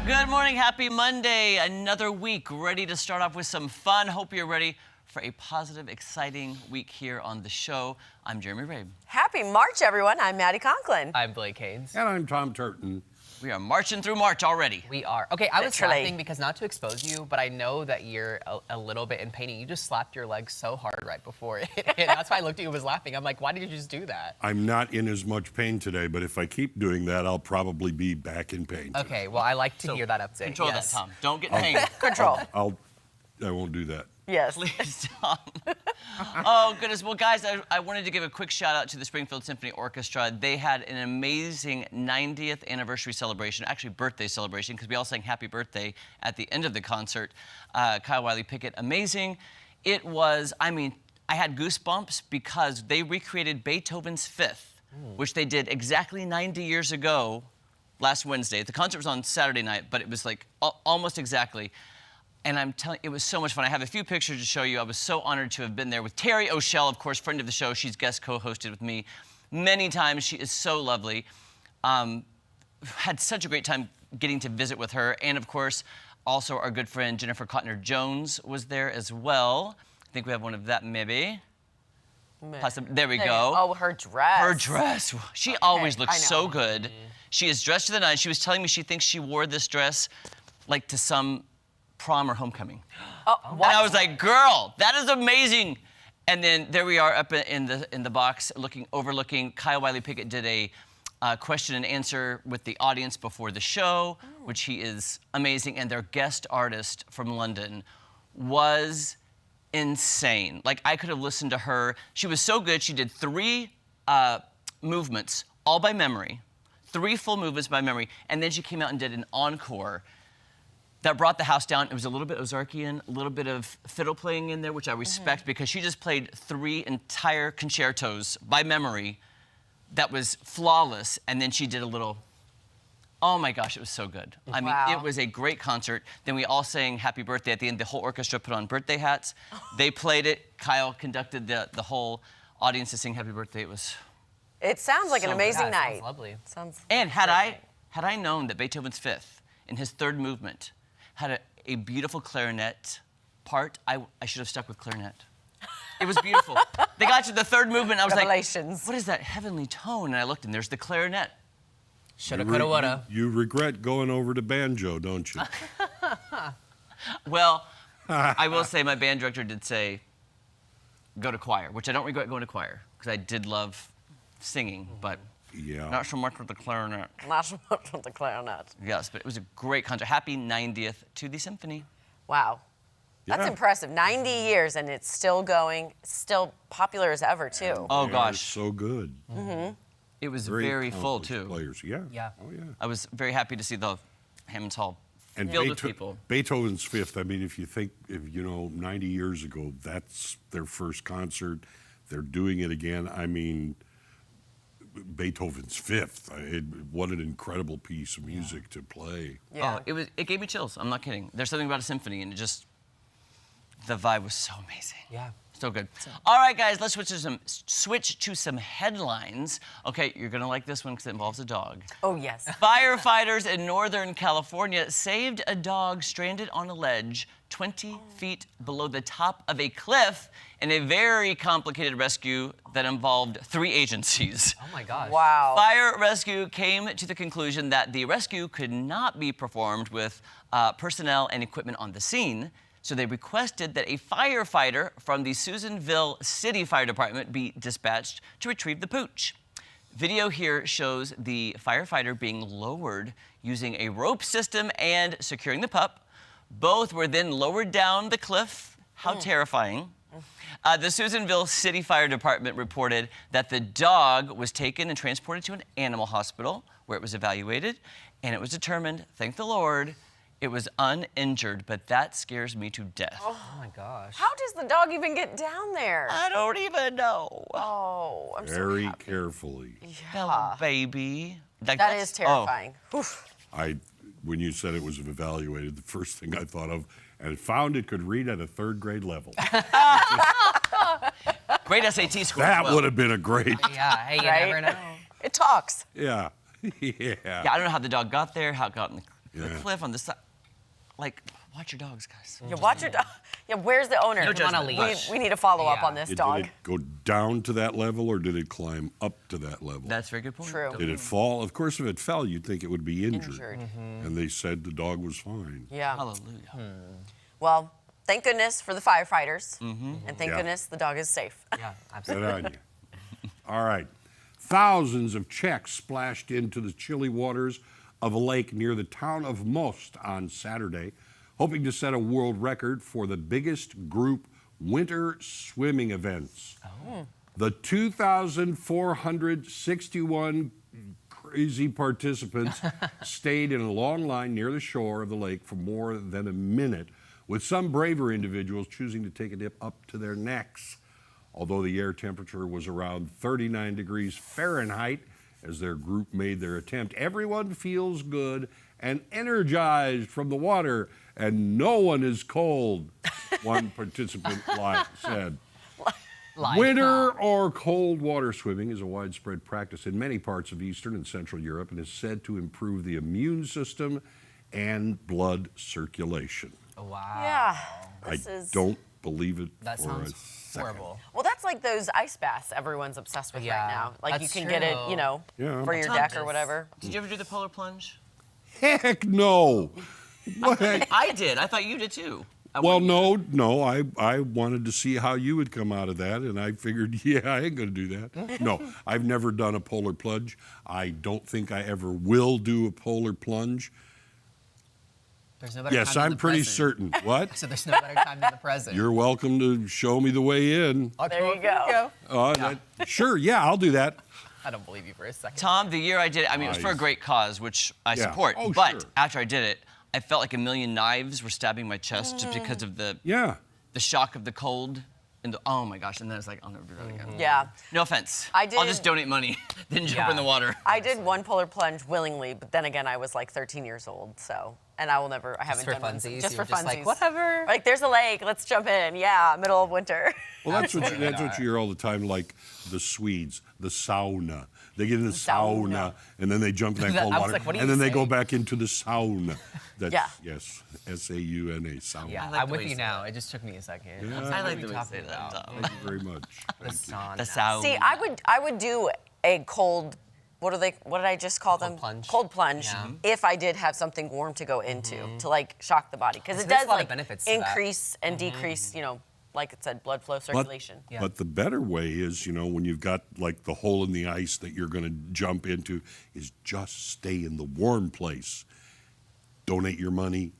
Good morning, happy Monday. Another week ready to start off with some fun. Hope you're ready for a positive, exciting week here on the show. I'm Jeremy Rabe. Happy March, everyone. I'm Maddie Conklin. I'm Blake Haynes. And I'm Tom Turton. We are marching through March already. We are. Okay, I was Literally. laughing because not to expose you, but I know that you're a little bit in pain and you just slapped your leg so hard right before it. And that's why I looked at you and was laughing. I'm like, why did you just do that? I'm not in as much pain today, but if I keep doing that, I'll probably be back in pain today. Okay, well, I like to hear that update. Control yes. that, Tom. Don't get pain. Control. I won't do that. Yes. Please, Tom. Oh, goodness. Well, guys, I wanted to give a quick shout out to the Springfield Symphony Orchestra. They had an amazing 90th anniversary celebration, actually birthday celebration, because we all sang happy birthday at the end of the concert. Kyle Wiley Pickett, amazing. It was, I mean, I had goosebumps because they recreated Beethoven's Fifth, which they did exactly 90 years ago last Wednesday. The concert was on Saturday night, but it was like almost exactly. And I'm telling you, it was so much fun. I have a few pictures to show you. I was so honored to have been there with Terry O'Shell, of course, friend of the show. She's guest co-hosted with me many times. She is so lovely. Had such a great time getting to visit with her. And of course, also our good friend Jennifer Cotner-Jones was there as well. I think we have one of that maybe. There we go. Oh, her dress. Her dress. She always looks I know. so good. She is dressed to the nines. She was telling me she thinks she wore this dress like to some prom or homecoming. Oh, And I was like, girl, that is amazing. And then there we are up in the box overlooking. Kyle Wiley Pickett did a question and answer with the audience before the show, which he is amazing. And their guest artist from London was insane. Like, I could have listened to her. She was so good. She did 3 movements, all by memory. 3 full movements by memory. And then she came out and did an encore that brought the house down. It was a little bit Ozarkian, a little bit of fiddle playing in there, which I respect because she just played 3 entire concertos by memory that was flawless. And then she did a little, oh my gosh, it was so good. I mean, Wow. it was a great concert. Then we all sang happy birthday at the end. The whole orchestra put on birthday hats. They played it. Kyle conducted the whole audience to sing happy birthday. It was, It sounds like an So amazing Yeah, it night. sounds lovely. Sounds. and had I known that Beethoven's Fifth in his 3rd movement had a beautiful clarinet part, I should have stuck with clarinet. It was beautiful. They got to the 3rd movement, and I was Revelations. like, what is that heavenly tone? And I looked, and there's the clarinet. Shoulda, coulda, woulda. You regret going over to banjo, don't you? Well, I will say my band director did say, go to choir, which I don't regret going to choir, because I did love singing, but Yeah. not so much with the clarinet. Not so much with the clarinet. Yes, but it was a great concert. Happy 90th to the symphony. Wow. That's Yeah. impressive. 90 years and it's still going, still popular as ever, too. Oh, They are gosh. so good. It was very full, accomplished too. Players, yeah. Yeah. Oh, yeah. I was very happy to see the Hammond's Hall And filled with people. Beethoven's Fifth, I mean, if you think, 90 years ago, that's their first concert. They're doing it again. I mean, Beethoven's Fifth. What an incredible piece of music to play. Yeah. Oh, it gave me chills. I'm not kidding. There's something about a symphony, and the vibe was so amazing. Yeah. So good. All right, guys, let's switch to some headlines. Okay, you're gonna like this one because it involves a dog. Oh, yes. Firefighters in Northern California saved a dog stranded on a ledge 20 feet below the top of a cliff in a very complicated rescue that involved 3 agencies. Oh my gosh. Wow. Fire rescue came to the conclusion that the rescue could not be performed with personnel and equipment on the scene. So they requested that a firefighter from the Susanville City Fire Department be dispatched to retrieve the pooch. Video here shows the firefighter being lowered using a rope system and securing the pup. Both were then lowered down the cliff. How terrifying. The Susanville City Fire Department reported that the dog was taken and transported to an animal hospital where it was evaluated, and it was determined, thank the Lord, it was uninjured, but that scares me to death. Oh my gosh. How does the dog even get down there? I don't even know. Oh, I'm so Very happy. carefully. Hello, baby. Like, That that's- is terrifying. Oof. When you said it was evaluated, the first thing I thought of, and found it could read at a 3rd grade level. Great SAT score. That as well. would have been a great, Yeah, hey, you Right? never know. It talks. yeah. Yeah, I don't know how the dog got there, how it got in the the Yeah. cliff on the side. Like, watch your dogs, guys. Yeah, watch your dog. Yeah, where's the owner? No Come on a judgment. leash. We need to follow up Yeah. on this Did dog. it go down to that level or did it climb up to that level? That's a very good point. True. Did it fall? Of course, if it fell, you'd think it would be injured. Injured. And they said the dog was fine. Yeah. Hallelujah. Well, thank goodness for the firefighters, and thank Yeah. goodness the dog is safe. Yeah, Good absolutely. on you. All right. Thousands of Czechs splashed into the chilly waters of a lake near the town of Most on Saturday, hoping to set a world record for the biggest group winter swimming events. The 2,461 crazy participants stayed in a long line near the shore of the lake for more than a minute, with some braver individuals choosing to take a dip up to their necks. Although the air temperature was around 39 degrees Fahrenheit as their group made their attempt, everyone feels good and energized from the water, and no one is cold, one participant said. Live. Winter or cold water swimming is a widespread practice in many parts of Eastern and Central Europe and is said to improve the immune system and blood circulation. Wow. Yeah. I This is don't believe it That for a sounds second. horrible. Well, that's like those ice baths everyone's obsessed with Yeah, right now. Like you that's can get it, true. you know, Yeah. for your Tom, deck or this- whatever. Did you ever do the polar plunge? Heck no. What? I did. I thought you did too. Well, no. I wanted to see how you would come out of that, and I figured, yeah, I ain't going to do that. No, I've never done a polar plunge. I don't think I ever will do a polar plunge. There's no better Yes, time than I'm the pretty present. certain. What? So there's no better time than the present. You're welcome to show me the way in. There you go. Sure, yeah, I'll do that. I don't believe you for a second. Tom, the year I did it, I mean, it was for a Nice. great cause, which I Yeah. support. Oh, but sure. after I did it, I felt like a million knives were stabbing my chest just because of the Yeah. shock of the cold and the, oh my gosh. And then I was like, I'll never do that again. Yeah. No offense. I I'll just did- donate money, then jump Yeah. in the water. I did one polar plunge willingly, but then again, I was like 13 years old, so. And I will never, I haven't for done one funsies? since- Just You for were just funsies. like, whatever. Like, there's a lake, let's jump in. Yeah, middle of winter. Well, that's what you hear all the time, like the Swedes, the sauna. They get in the sauna, and then they jump in that cold I was water, like, what are and you then they go saying? back into the sauna. That's, Yeah. Yes, S-A-U-N-A, sauna. Yeah, I like I'm the with way you you say now. that. It just took me a second. Yeah. What I are like we the way you say talking that, about? Tom. Thank you very much. The sauna. The sound. See, I would do a cold, what did I just call them? plunge. Cold plunge. Yeah. If I did have something warm to go into to like shock the body, because So it there's does a lot of like benefits to that. increase and decrease, you know, like it said, blood flow, circulation. Yeah. But the better way is, you know, when you've got like the hole in the ice that you're going to jump into, is just stay in the warm place. Donate your money.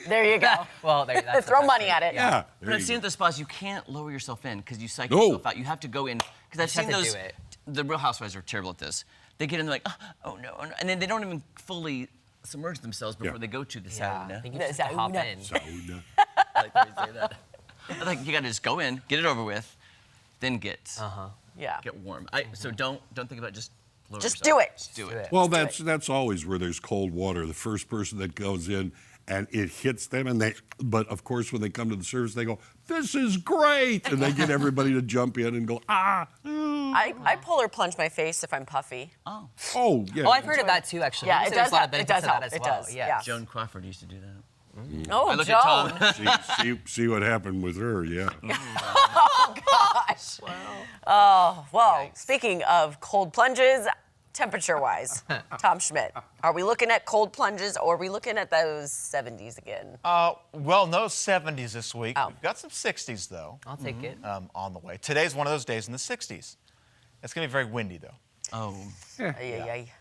There you go. Well, that's Throw the money best at it. Yeah. But I've seen at the spots you can't lower yourself in because you psych No. yourself out. You have to go in because I've just have seen to those. do it. The Real Housewives are terrible at this. They get in they're like, oh no, and then they don't even fully submerge themselves before Yeah. they go to the Yeah, I sauna. think you just have to hop Sauna. in. Sauna. I like the way you say that. I think you got to just go in, get it over with, then get Yeah. get warm. So don't think about just. Lower Just yourself. do it. Just do Do it. it. Well, Let's do that's always where there's cold water. The first person that goes in and it hits them, but of course when they come to the surface, they go, "This is great," and they get everybody to jump in and go, "Ah, ooh." I polar plunge my face if I'm puffy. Oh, Oh, yeah." Oh, I've heard of that too, actually. Yeah, People it say there's does a lot of help. It benefits does to that help. as It well. does. Yeah. Yeah. Joan Crawford used to do that. Oh, I look Joan. at Tom. see what happened with her. Yeah. Gosh. Oh, well, speaking of cold plunges, temperature-wise, Tom Schmidt, are we looking at cold plunges or are we looking at those 70s again? Well, no 70s this week. Oh. We've got some 60s, though, I'll take it. on the way. Today's one of those days in the 60s. It's going to be very windy, though. Oh, Ay, ay, ay.